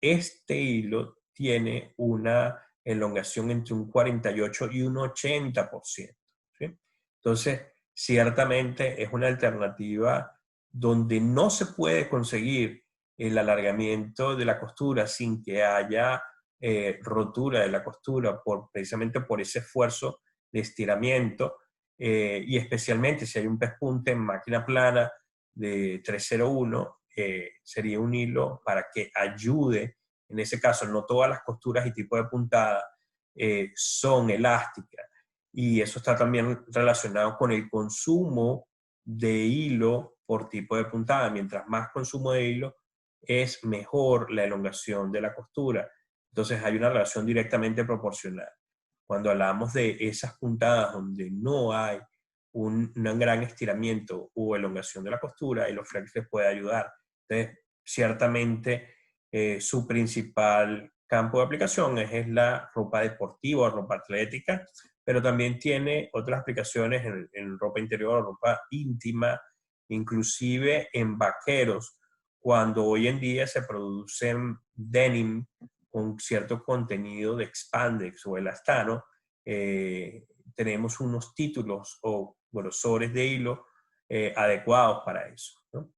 Este hilo tiene una elongación entre un 48 y un 80%. ¿Sí? Entonces, ciertamente es una alternativa donde no se puede conseguir el alargamiento de la costura sin que haya rotura de la costura precisamente por ese esfuerzo de estiramiento y especialmente si hay un pespunte en máquina plana de 301, sería un hilo para que ayude. En ese caso, no todas las costuras y tipos de puntada son elásticas. Y eso está también relacionado con el consumo de hilo por tipo de puntada. Mientras más consumo de hilo, es mejor la elongación de la costura. Entonces hay una relación directamente proporcional. Cuando hablamos de esas puntadas donde no hay un gran estiramiento o elongación de la costura, el Eloflex les puede ayudar. Entonces, ciertamente, su principal campo de aplicación es la ropa deportiva o ropa atlética, pero también tiene otras aplicaciones en ropa interior, ropa íntima, inclusive en vaqueros, cuando hoy en día se producen denim con cierto contenido de expandex o elastano, tenemos unos títulos o grosores de hilo adecuados para eso, ¿no?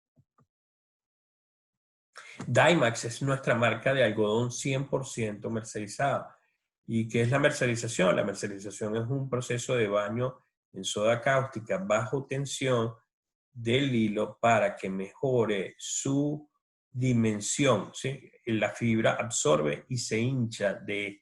Dymax es nuestra marca de algodón 100% mercerizado. ¿Y qué es la mercerización? La mercerización es un proceso de baño en soda cáustica bajo tensión del hilo para que mejore su dimensión, ¿sí? La fibra absorbe y se hincha de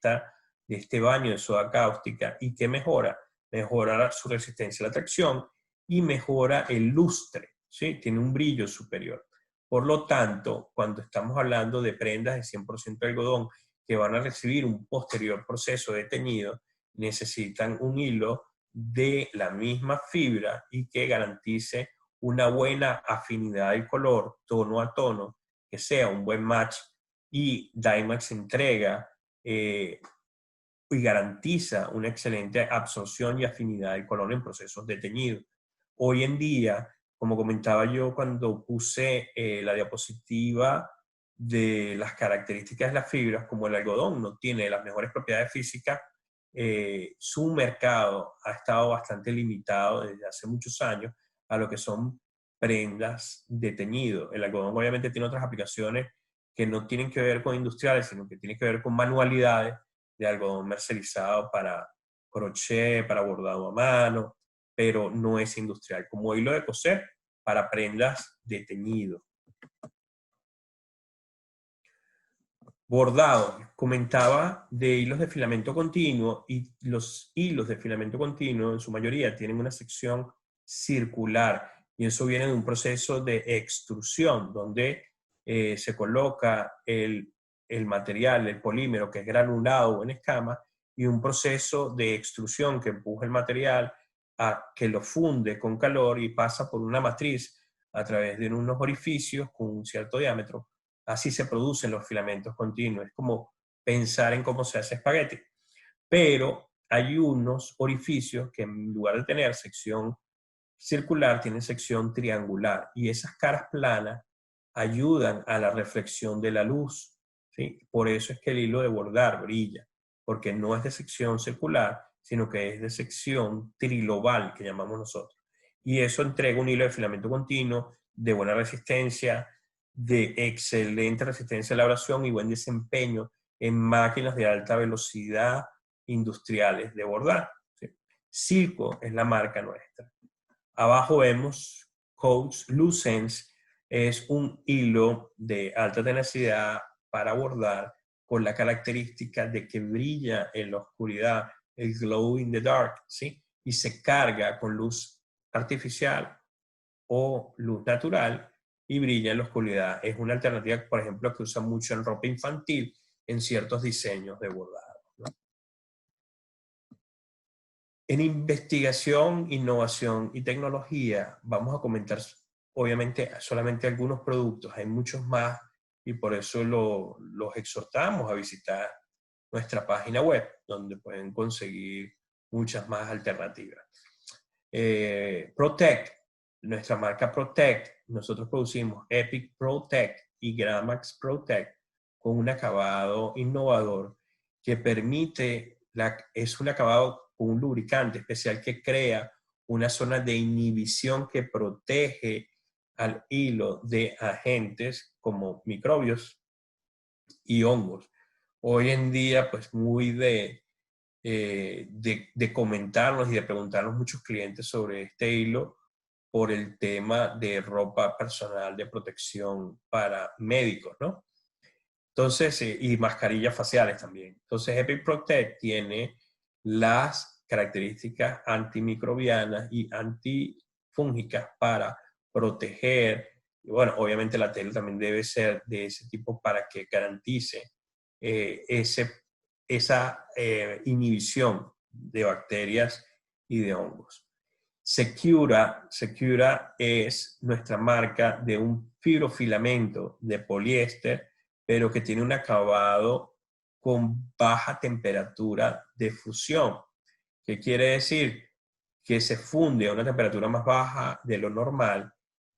este baño de soda cáustica. ¿Y qué mejora? Mejora su resistencia a la tracción y mejora el lustre, ¿sí? Tiene un brillo superior. Por lo tanto, cuando estamos hablando de prendas de 100% algodón que van a recibir un posterior proceso de teñido, necesitan un hilo de la misma fibra y que garantice una buena afinidad del color, tono a tono, que sea un buen match, y Dymax entrega y garantiza una excelente absorción y afinidad del color en procesos de teñido. Hoy en día, como comentaba yo cuando puse la diapositiva de las características de las fibras, como el algodón no tiene las mejores propiedades físicas, su mercado ha estado bastante limitado desde hace muchos años a lo que son prendas de teñido. El algodón obviamente tiene otras aplicaciones que no tienen que ver con industriales, sino que tienen que ver con manualidades, de algodón mercerizado para crochet, para bordado a mano, pero no es industrial, como hilo de coser para prendas de teñido. Bordado, comentaba de hilos de filamento continuo, y los hilos de filamento continuo en su mayoría tienen una sección circular, y eso viene de un proceso de extrusión donde se coloca el material, el polímero que es granulado o en escama, y un proceso de extrusión que empuja el material a que lo funde con calor y pasa por una matriz a través de unos orificios con un cierto diámetro. Así se producen los filamentos continuos. Es como pensar en cómo se hace espagueti. Pero hay unos orificios que en lugar de tener sección circular, tienen sección triangular. Y esas caras planas ayudan a la reflexión de la luz, ¿sí? Por eso es que el hilo de bordar brilla, porque no es de sección circular, sino que es de sección trilobal, que llamamos nosotros. Y eso entrega un hilo de filamento continuo, de buena resistencia, de excelente resistencia a la abrasión y buen desempeño en máquinas de alta velocidad industriales de bordar, ¿sí? Silco es la marca nuestra. Abajo vemos Coach Lucens, es un hilo de alta tenacidad para bordar con la característica de que brilla en la oscuridad, el glow in the dark, ¿sí? Y se carga con luz artificial o luz natural y brilla en la oscuridad. Es una alternativa, por ejemplo, que usa mucho en ropa infantil en ciertos diseños de bordado, ¿no? En investigación, innovación y tecnología vamos a comentar obviamente solamente algunos productos, hay muchos más y por eso los exhortamos a visitar nuestra página web donde pueden conseguir muchas más alternativas. Protect, nuestra marca Protect, nosotros producimos Epic Protect y Gramax Protect con un acabado innovador que permite, es un acabado con un lubricante especial que crea una zona de inhibición que protege al hilo de agentes como microbios y hongos. Hoy en día, pues muy de comentarnos y de preguntarnos muchos clientes sobre este hilo por el tema de ropa personal de protección para médicos, ¿no? Entonces, y mascarillas faciales también. Entonces, Epic Protect tiene las características antimicrobianas y antifúngicas para proteger. Y bueno, obviamente la tela también debe ser de ese tipo para que garantice esa inhibición de bacterias y de hongos. Secura es nuestra marca de un fibrofilamento de poliéster, pero que tiene un acabado con baja temperatura de fusión. ¿Qué quiere decir? Que se funde a una temperatura más baja de lo normal,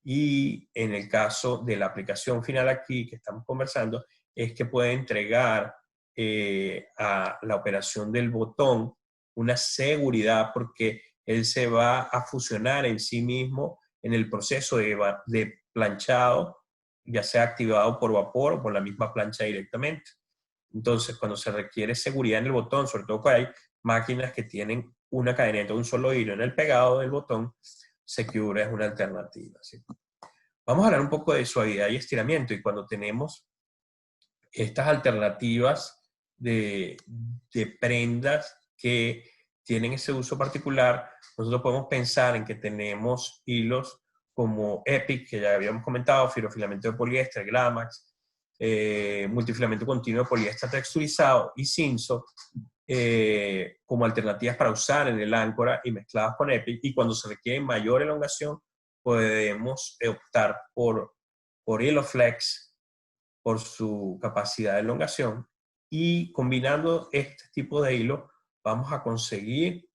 y en el caso de la aplicación final aquí que estamos conversando, es que puede entregar a la operación del botón una seguridad porque él se va a fusionar en sí mismo en el proceso de planchado, ya sea activado por vapor o por la misma plancha directamente. Entonces, cuando se requiere seguridad en el botón, sobre todo cuando hay máquinas que tienen una cadeneta, un solo hilo en el pegado del botón, Secure es una alternativa, ¿sí? Vamos a hablar un poco de suavidad y estiramiento, y cuando tenemos estas alternativas de prendas que tienen ese uso particular, nosotros podemos pensar en que tenemos hilos como Epic, que ya habíamos comentado, fibrofilamento de poliéster, Gramax, multifilamento continuo de poliéster texturizado y Cinso, como alternativas para usar en el áncora y mezcladas con Epic. Y cuando se requiere mayor elongación, podemos optar por Eloflex, por su capacidad de elongación, y combinando este tipo de hilo vamos a conseguir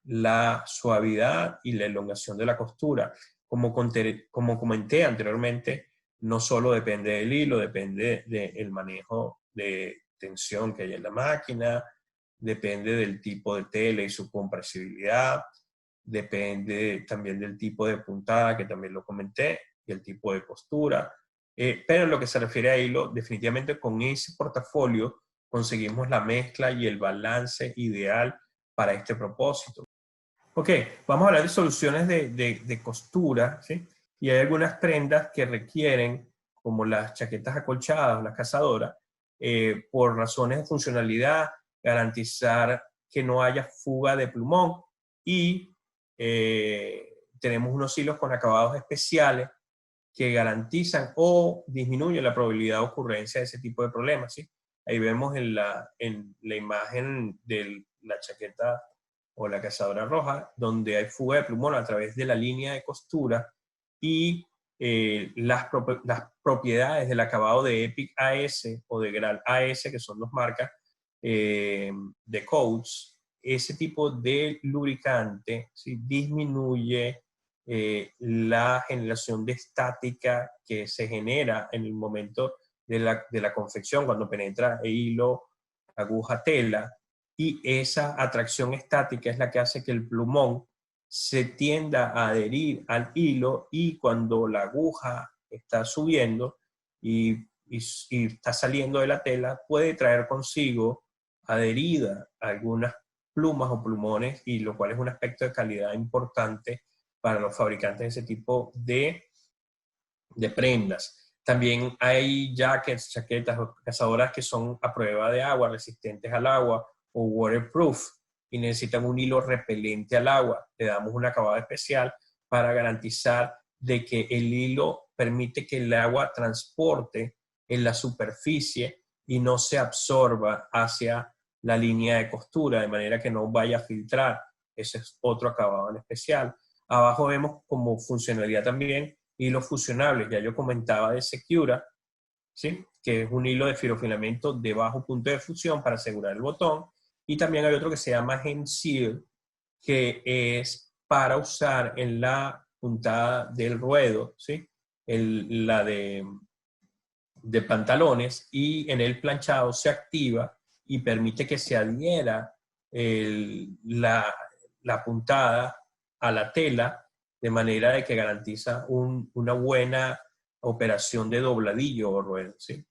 la suavidad y la elongación de la costura. Como comenté anteriormente, no solo depende del hilo, depende del manejo de tensión que hay en la máquina, depende del tipo de tela y su compresibilidad, depende también del tipo de puntada, que también lo comenté, y el tipo de costura. Pero en lo que se refiere a hilo, definitivamente con ese portafolio conseguimos la mezcla y el balance ideal para este propósito. Ok, vamos a hablar de soluciones de costura, ¿sí? Y hay algunas prendas que requieren, como las chaquetas acolchadas o las cazadoras, por razones de funcionalidad, garantizar que no haya fuga de plumón y tenemos unos hilos con acabados especiales que garantizan o disminuyen la probabilidad de ocurrencia de ese tipo de problemas, ¿sí? Ahí vemos en la imagen de la chaqueta o la cazadora roja, donde hay fuga de plumón a través de la línea de costura y las propiedades del acabado de Epic AS o de Gral AS, que son dos marcas de coats, ese tipo de lubricante, ¿sí? Disminuye la generación de estática que se genera en el momento de la confección, cuando penetra el hilo, aguja, tela, y esa atracción estática es la que hace que el plumón se tienda a adherir al hilo, y cuando la aguja está subiendo y está saliendo de la tela, puede traer consigo adherida algunas plumas o plumones, y lo cual es un aspecto de calidad importante para los fabricantes de ese tipo de prendas. También hay jackets, chaquetas o cazadoras que son a prueba de agua, resistentes al agua o waterproof, y necesitan un hilo repelente al agua. Le damos un acabado especial para garantizar de que el hilo permite que el agua transporte en la superficie y no se absorba hacia la línea de costura, de manera que no vaya a filtrar. Ese es otro acabado en especial. Abajo vemos como funcionalidad también hilos fusionables. Ya yo comentaba de Secura, ¿sí? Que es un hilo de filofilamento de bajo punto de fusión para asegurar el botón. Y también hay otro que se llama Henseal, que es para usar en la puntada del ruedo, ¿sí? La de pantalones, y en el planchado se activa y permite que se adhiera la puntada a la tela, de manera de que garantiza una buena operación de dobladillo o ruedo, ¿sí?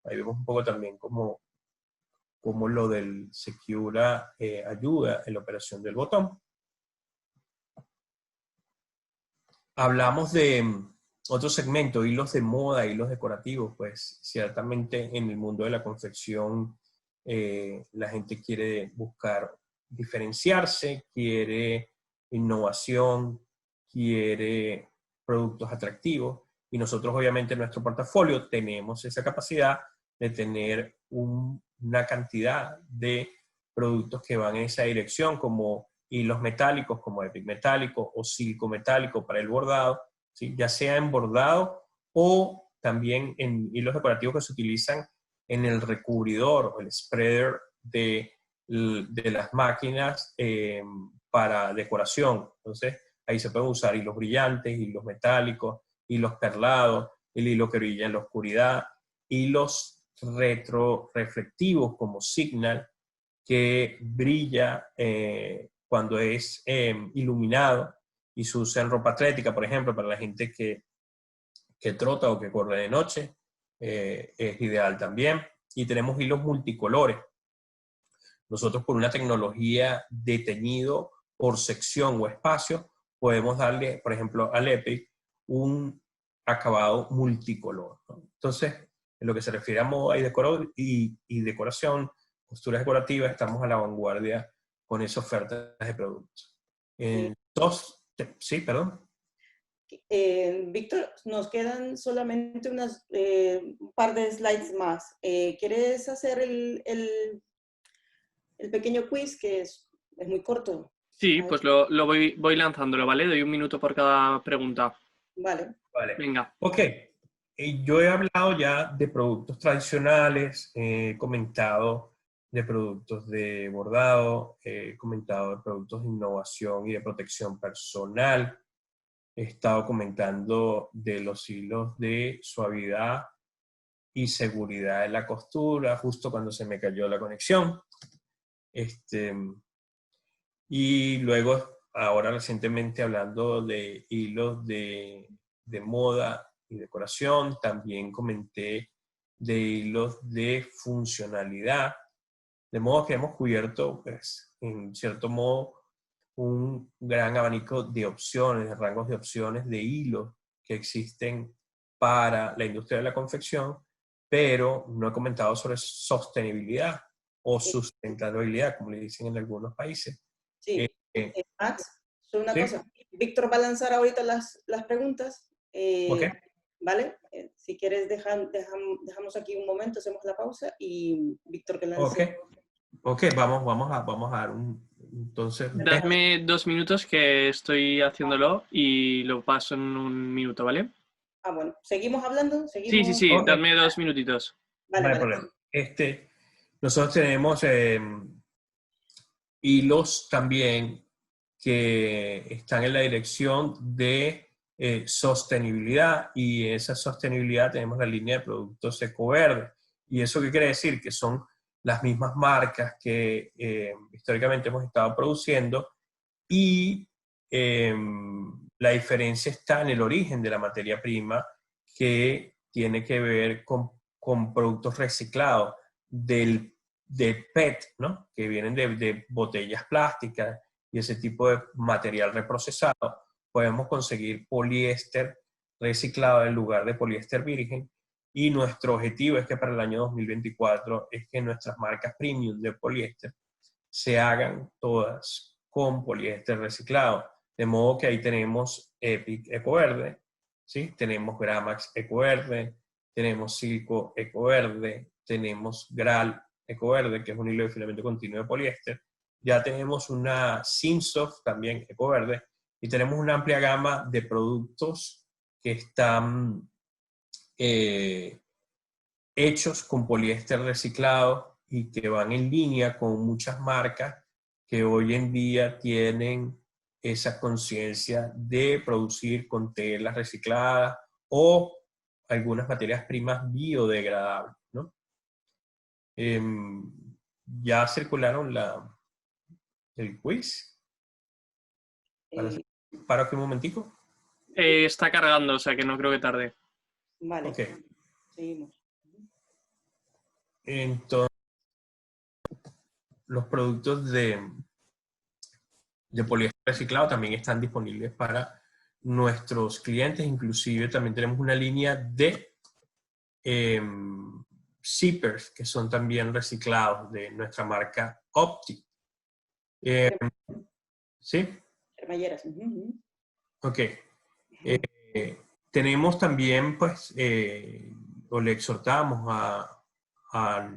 Ahí vemos un poco también cómo lo del Secura ayuda en la operación del botón. Hablamos de otro segmento, hilos de moda, hilos decorativos. Pues ciertamente en el mundo de la confección la gente quiere buscar diferenciarse, quiere innovación, quiere productos atractivos, y nosotros obviamente en nuestro portafolio tenemos esa capacidad de tener una cantidad de productos que van en esa dirección, como hilos metálicos como Epic metálico o Silco metálico para el bordado, ¿sí? Ya sea en bordado o también en hilos decorativos que se utilizan en el recubridor o el spreader de las máquinas para decoración. Entonces, ahí se pueden usar hilos brillantes, hilos metálicos, hilos perlados, el hilo que brilla en la oscuridad, hilos retroreflectivos como Signal, que brilla cuando es iluminado, y se usa en ropa atlética, por ejemplo, para la gente que trota o que corre de noche, es ideal también. Y tenemos hilos multicolores. Nosotros, por una tecnología de teñido por sección o espacio, podemos darle, por ejemplo, al Epic un acabado multicolor, ¿no? Entonces, en lo que se refiere a moda y decoración, costuras decorativas, estamos a la vanguardia con esa oferta de productos. Sí, perdón. Víctor, nos quedan solamente un par de slides más. ¿Quieres hacer el pequeño quiz que es muy corto? Sí, pues lo voy lanzándolo, ¿vale? Doy un minuto por cada pregunta. Vale. Vale. Venga. Ok. Yo he hablado ya de productos tradicionales, he comentado de productos de bordado, he comentado de productos de innovación y de protección personal. He estado comentando de los hilos de suavidad y seguridad de la costura, justo cuando se me cayó la conexión. Y luego, ahora recientemente, hablando de hilos de moda y decoración, también comenté de hilos de funcionalidad, de modo que hemos cubierto, pues, en cierto modo, un gran abanico de opciones, de rangos de opciones, de hilos que existen para la industria de la confección, pero no he comentado sobre sostenibilidad o sustentabilidad, como le dicen en algunos países. Sí. Max, solo una ¿Sí? cosa. Víctor va a lanzar ahorita las preguntas. Ok. ¿Vale? Si quieres, dejamos aquí un momento, hacemos la pausa y Víctor que lance. Ok, vamos a dar entonces... Dadme 2 minutos que estoy haciéndolo y lo paso en 1 minuto, ¿vale? Ah, bueno. ¿Seguimos hablando? Sí, ¿Seguimos? sí, Ok, dadme 2 minutitos. no hay Vale. problema. Nosotros tenemos hilos también que están en la dirección de sostenibilidad, y en esa sostenibilidad tenemos la línea de productos ecoverde. ¿Y eso qué quiere decir? Que son las mismas marcas que históricamente hemos estado produciendo, y la diferencia está en el origen de la materia prima, que tiene que ver con productos reciclados de PET, ¿no? Que vienen de botellas plásticas y ese tipo de material reprocesado. Podemos conseguir poliéster reciclado en lugar de poliéster virgen, y nuestro objetivo es que para el año 2024 es que nuestras marcas premium de poliéster se hagan todas con poliéster reciclado. De modo que ahí tenemos Epic Ecoverde, ¿sí? Tenemos Gramax Ecoverde, tenemos Silco Ecoverde, tenemos Gral Ecoverde, que es un hilo de filamento continuo de poliéster. Ya tenemos una Simsoft también Ecoverde, y tenemos una amplia gama de productos que están hechos con poliéster reciclado y que van en línea con muchas marcas que hoy en día tienen esa conciencia de producir con telas recicladas o algunas materias primas biodegradables, ¿no? Ya circularon el quiz. ¿Para aquí un momentico? Está cargando, o sea que no creo que tarde. Vale. Ok. Seguimos. Entonces, los productos de poliéster reciclado también están disponibles para nuestros clientes. Inclusive también tenemos una línea de zippers que son también reciclados de nuestra marca Opti. ¿Sí? Cremalleras. Ok. Tenemos también, pues, o le exhortamos a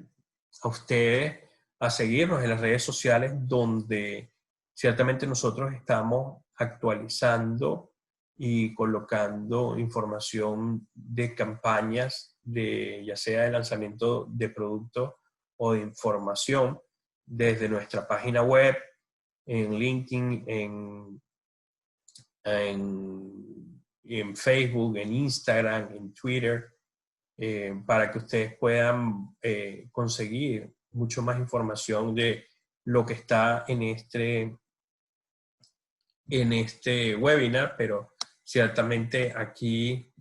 ustedes a seguirnos en las redes sociales, donde ciertamente nosotros estamos actualizando y colocando información de campañas, ya sea de lanzamiento de productos o de información, desde nuestra página web, en LinkedIn, en Facebook, en Instagram, en Twitter, para que ustedes puedan conseguir mucho más información de lo que está en este webinar, pero ciertamente aquí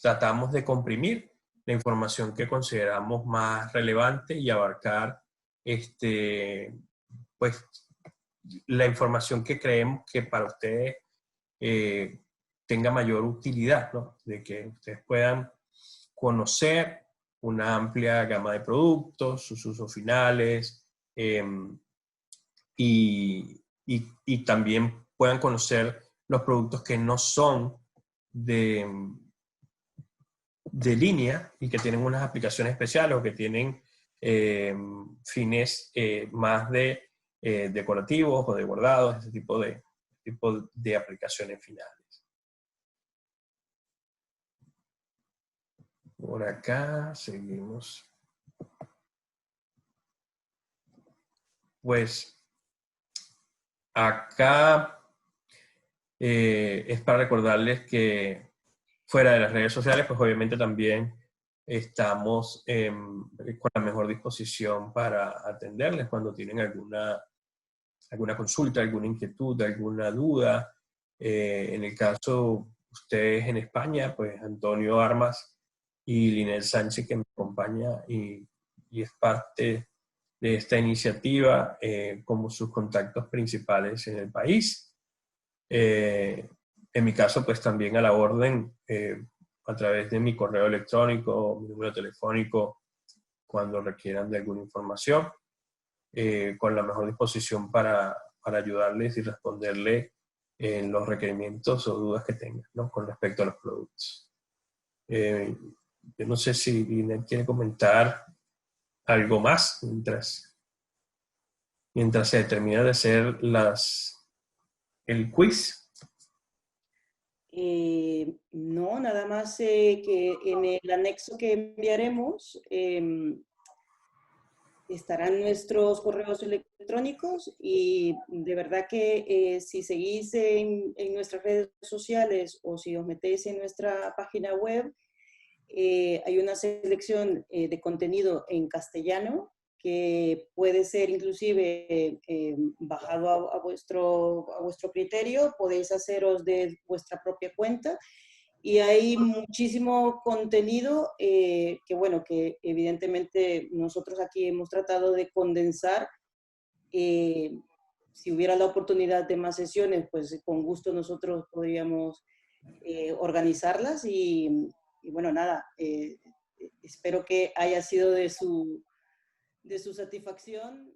tratamos de comprimir la información que consideramos más relevante y abarcar pues, la información que creemos que para ustedes tenga mayor utilidad, ¿no? De que ustedes puedan conocer una amplia gama de productos, sus usos finales, y también puedan conocer los productos que no son de línea y que tienen unas aplicaciones especiales o que tienen fines más decorativos o de bordados, ese tipo de aplicaciones finales. Por acá seguimos. Pues acá es para recordarles que fuera de las redes sociales, pues obviamente también estamos con la mejor disposición para atenderles cuando tienen alguna consulta, alguna inquietud, alguna duda. En el caso ustedes en España, pues Antonio Armas y Linel Sánchez, que me acompaña y es parte de esta iniciativa como sus contactos principales en el país. En mi caso, pues también a la orden, a través de mi correo electrónico, mi número telefónico, cuando requieran de alguna información, con la mejor disposición para ayudarles y responderle en los requerimientos o dudas que tengan, ¿no? Con respecto a los productos. Yo no sé si Linet quiere comentar algo más mientras se termina de hacer el quiz. No, nada más que en el anexo que enviaremos estarán nuestros correos electrónicos y de verdad que si seguís en nuestras redes sociales o si os metéis en nuestra página web, hay una selección de contenido en castellano que puede ser inclusive bajado a vuestro criterio, podéis haceros de vuestra propia cuenta y hay muchísimo contenido que, bueno, que evidentemente nosotros aquí hemos tratado de condensar. Si hubiera la oportunidad de más sesiones, pues con gusto nosotros podríamos organizarlas y bueno, nada, espero que haya sido de su satisfacción